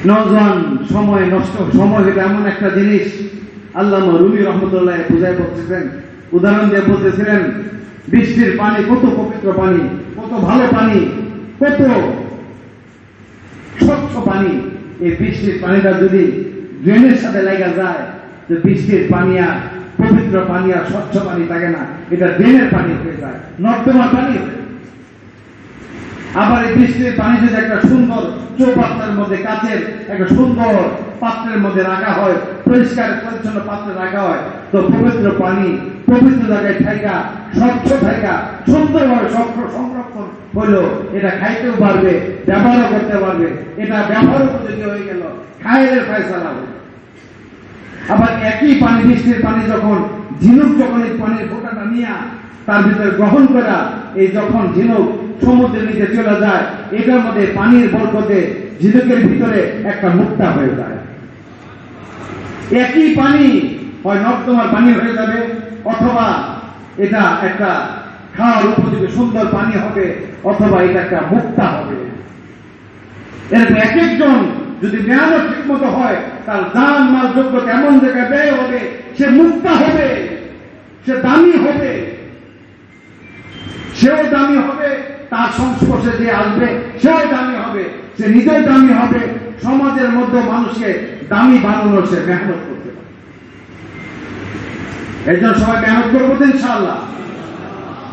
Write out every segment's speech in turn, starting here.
নওজোয়ান সময় নষ্ট, সময় এটা এমন একটা জিনিস। আল্লামা রুমি রহমতুল্লাহ বুঝায় বলতেছেন, উদাহরণ দিয়ে বলতেছিলেন, বৃষ্টির পানি কত পবিত্র পানি, কত ভালো পানি, কত স্বচ্ছ পানি। এই বৃষ্টির পানিটা যদি ড্রেনের সাথে লেগে যায়, তো বৃষ্টির পানি আর পবিত্র পানি আর স্বচ্ছ পানি থাকে না, এটা ড্রেনের পানি হয়ে যায়, নর্দমার পানি হয়ে যায়। আবার এই বৃষ্টির পানি যদি একটা সুন্দর চৌপাত্রের মধ্যে, কাচের একটা সুন্দর পাত্রের মধ্যে রাখা হয়, পরিষ্কার পরিচ্ছন্ন পাত্রে রাখা হয়, তো পবিত্র পানি পবিত্র জায়গায় থাকা, স্বচ্ছ থাকা, সুন্দরভাবে সংরক্ষণ হলো, এটা খাইতেও পারবে, ব্যবহারও করতে পারবে, এটা ব্যবহার উপযোগী হয়ে গেল, খায়ের ফয়সালা হলো। আবার একই পানি, বৃষ্টির পানি যখন ঝিনুক, যখন এই পানির ফোঁটাটা নিয়ে তার ভিতরে গ্রহণ করা, এই যখন ঝিনুক সমুদ্রের নিচে চলে যায়, এটার মধ্যে পানির বরকতে ঝিনুকের ভিতরে একটা মুক্তা হয়ে যায়। একই পানি হয় নর্দমার পানি হয়ে যাবে, অথবা এটা একটা খাওয়ার উপযোগী সুন্দর পানি হবে, অথবা এটা একটা মুক্তা হবে। এরকম এক একজন যদি মেয়াদও ঠিক মতো হয়, তার দান মাল যোগ্যতা এমন জায়গায় ব্যয় হবে, সে মুক্তা হবে, সে দামি হবে, সেও দামি হবে, তার সংস্পর্শে যে আসবে সেও দামি হবে, সে নিজেও দামি হবে, সমাজের মধ্যে মানুষকে দামি বানানোর সে মেহনত করতে পারে। এর জন্য সবাই মেহনত করবো তো ইনশাআল্লাহ।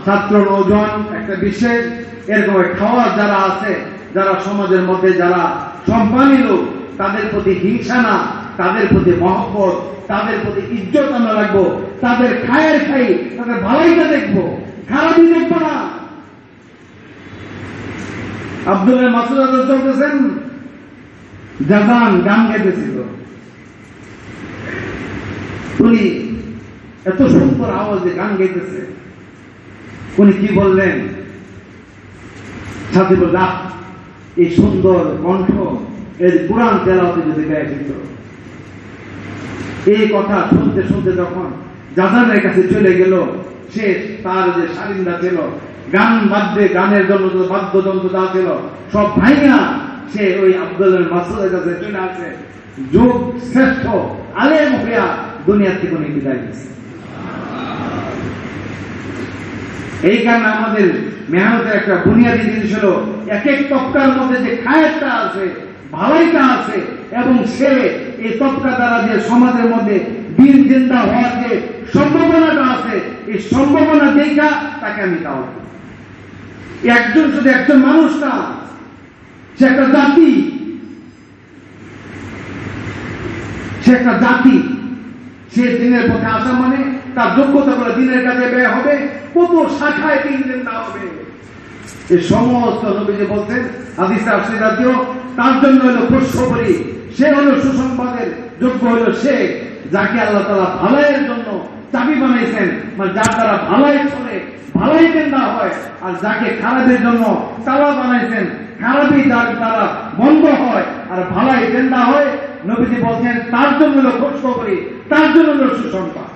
ছাত্র, নওজোয়ান, একটা বিশেষ এরকম খাওয়ার যারা আছে, যারা সমাজের মধ্যে যারা সম্মানী লোক, তাদের প্রতি হিংসা না, তাদের প্রতি মহব্বত, তাদের প্রতি ইজ্জত আমরা রাখবো, তাদের খায়ের খাই, তাদের ভালোইটা দেখবো, খারাপই দেখবো না। আব্দুল্লাহ মাসুদ আজম চলতেছেন, জাজান গান গাইতেছিল, উনি এত সুন্দর আওয়াজে গান গাইতেছে, উনি কি বললেন, সাথে বলল, এই সুন্দর কণ্ঠ এর কোরআন তেলাওয়াতে যদি গায়ে দিত। এই কথা শুনতে শুনতে যখন জাজানের কাছে চলে গেল, সে তার যে শালীনতা ছিল, গান বাদ্যে, গানের জন্য বাদ্যযন্ত্র যা ছিল সব ভাইয়া সে ওই আব্দুল্লাহ মাসুদের কাছে চলে আসে, যুগ শ্রেষ্ঠ আলেম হইয়া দুনিয়ার থেকে উনি বিদায় দিয়েছে। এই কারণে আমাদের মেহনতের একটা বুনিয়াদী জিনিস হলো, এক এক তবকার মধ্যে যে খায়েরটা আছে, ভালাইটা আছে, এবং সে এই তবকা দ্বারা যে সমাজের মধ্যে দিন জিন্দা হওয়ার যে সম্ভাবনাটা আছে, এই সম্ভাবনা দেখা তাকে আমি দাও। একজন শুধু একজন মানুষ না, সে একটা জাতি, সে একটা জাতি। সে দিনের পথে আসা মানে তার যোগ্যতা করে দিনের কাজে ব্যয় হবে, কত শাখায় দিন জিন্দা হবে। এই সমস্ত নবীজি বলছেন, হাদিসে আসছে জাতীয়, তার জন্য হলো খুশখবরি, সে হলো সুসংবাদের যোগ্য, হলো সে যাকে আল্লাহ তাআলা ভালাইয়ের জন্য চাবি বানাইছেন, মানে যার দ্বারা ভালাই চলে, ভালাই জিন্দা হয়, আর যাকে খারাপের জন্য তালা বানাইছেন, খারাপই যার দ্বারা বন্ধ হয় আর ভালাই জিন্দা হয়। নবীজি বলছেন, তার জন্য হলো খুশখবরি, তার জন্য হলো সুসংবাদ।